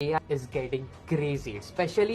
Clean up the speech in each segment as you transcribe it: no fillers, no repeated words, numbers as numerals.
AI is getting crazy, especially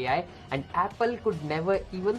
AI, and Apple could never even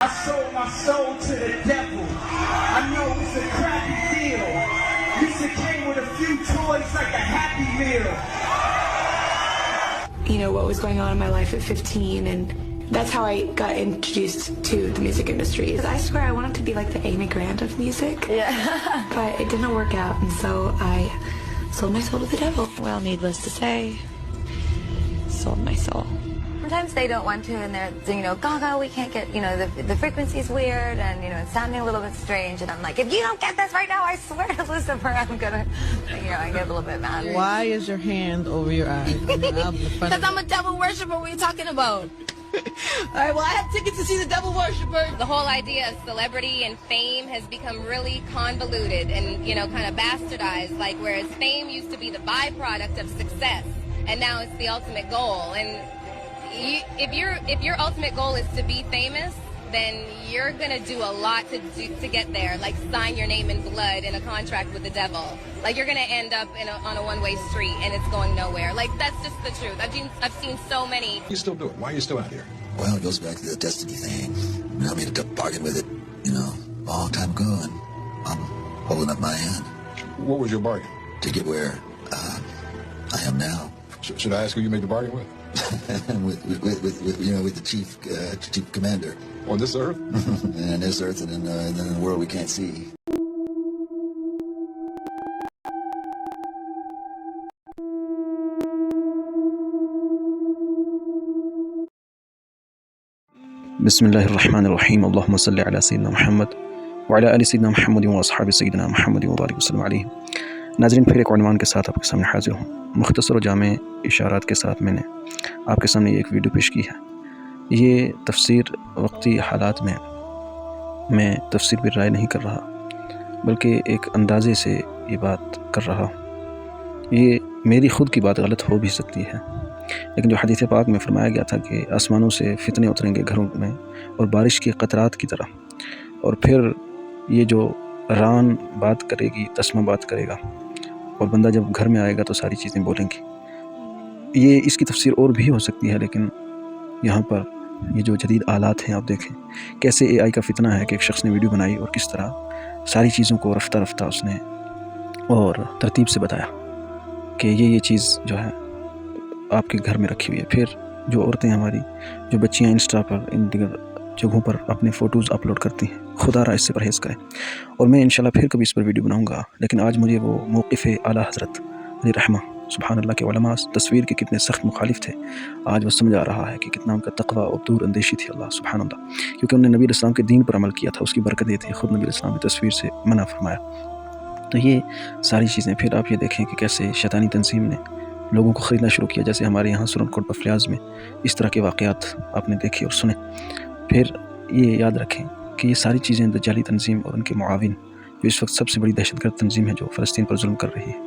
I sold my soul to the devil. I know it's a crappy deal. Used to came with a few toys like a Happy Meal. You know what was going on in my life at 15, and that's how I got introduced to the music industry. I swear I wanted to be like the Amy Grant of music. Yeah. But it didn't work out, and so I sold my soul to the devil. Well, needless to say, sold my soul. Sometimes they don't want to, and they're saying, Gaga, we can't get, the frequency's weird, and, it's sounding a little bit strange. And I'm like, if you don't get this right now, I swear to Lucifer, I'm gonna, I get a little bit mad. Why is your hand over your eyes? Because I'm a devil worshiper. What are you talking about? All right, well, I have tickets to see the devil worshiper. The whole idea of celebrity and fame has become really convoluted and, kind of bastardized. Like, whereas fame used to be the byproduct of success, and now it's the ultimate goal. And if your ultimate goal is to be famous, then you're gonna do a lot to get there. Like sign your name in blood in a contract with the devil. Like you're gonna end up on a one-way street and it's going nowhere. Like that's just the truth. I've seen so many. You still do it? Why are you still out here? Well, it goes back to the destiny thing. I made a bargain with it, a long time ago, and I'm holding up my hand. What was your bargain? To get where I am now. Should I ask who you made the bargain with? with the chief commander. On this earth? And this earth, and in the world we can't see. بسم اللہ الرحمن الرحیم اللہم صلی علی سیدنا محمد وعلی آل سیدنا محمد واصحاب سیدنا محمد وبارک وسلم علیہ۔ ناظرین، پھر ایک عنوان کے ساتھ آپ کے سامنے حاضر ہوں۔ مختصر و جامع اشارات کے ساتھ میں نے آپ کے سامنے ایک ویڈیو پیش کی ہے۔ یہ تفسیر وقتی حالات میں تفسیر بالرائے نہیں کر رہا، بلکہ ایک اندازے سے یہ بات کر رہا ہوں۔ یہ میری خود کی بات غلط ہو بھی سکتی ہے، لیکن جو حدیث پاک میں فرمایا گیا تھا کہ آسمانوں سے فتنے اتریں گے گھروں میں اور بارش کے قطرات کی طرح، اور پھر یہ جو ران بات کرے گی، تسمہ بات کرے گا، اور بندہ جب گھر میں آئے گا تو ساری چیزیں بولیں گی۔ یہ اس کی تفسیر اور بھی ہو سکتی ہے، لیکن یہاں پر یہ جو جدید آلات ہیں، آپ دیکھیں کیسے اے آئی کا فتنہ ہے کہ ایک شخص نے ویڈیو بنائی اور کس طرح ساری چیزوں کو رفتہ رفتہ اس نے اور ترتیب سے بتایا کہ یہ چیز جو ہے آپ کے گھر میں رکھی ہوئی ہے۔ پھر جو عورتیں ہماری، جو بچیاں انسٹا پر، ان دیگر جگہوں پر اپنے فوٹوز اپلوڈ کرتی ہیں، خدا را اس سے پرہیز کریں۔ اور میں انشاءاللہ پھر کبھی اس پر ویڈیو بناؤں گا، لیکن آج مجھے وہ موقف اعلیٰ حضرت علیہ رحمہ سبحان اللہ کے علماء تصویر کے کتنے سخت مخالف تھے، آج وہ سمجھ آ رہا ہے کہ کتنا ان کا تقویٰ اور دور اندیشی تھی۔ اللہ سبحان اللہ، کیونکہ انہوں نے نبی الاسلام کے دین پر عمل کیا تھا، اس کی برکت یہ تھی، خود نبی الاسلام نے تصویر سے منع فرمایا۔ تو یہ ساری چیزیں، پھر آپ یہ دیکھیں کہ کیسے شیطانی تنظیم نے لوگوں کو خریدنا شروع کیا، جیسے ہمارے یہاں سورن کوٹ بفلیاز میں اس طرح کے واقعات آپ نے دیکھے اور سنے۔ پھر یہ یاد رکھیں کہ یہ ساری چیزیں دجالی تنظیم اور ان کے معاون، جو اس وقت سب سے بڑی دہشت گرد تنظیم ہے جو فلسطین پر ظلم کر رہی ہے،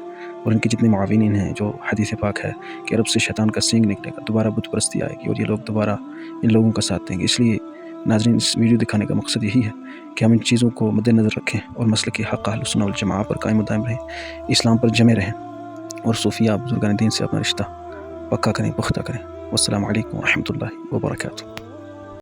اور ان کے جتنے معاونین ہیں، جو حدیث پاک ہے کہ عرب سے شیطان کا سینگ نکلے گا، دوبارہ بت پرستی آئے گی اور یہ لوگ دوبارہ ان لوگوں کا ساتھ دیں گے۔ اس لیے ناظرین، اس ویڈیو دکھانے کا مقصد یہی ہے کہ ہم ان چیزوں کو مد نظر رکھیں اور مسلک حق اہل سنت والجماعہ پر قائم و دائم رہیں، اسلام پر جمے رہیں، اور صوفیہ بزرگان دین سے اپنا رشتہ پکا کریں، پختہ کریں۔ والسلام علیکم ورحمۃ اللہ وبرکاتہ۔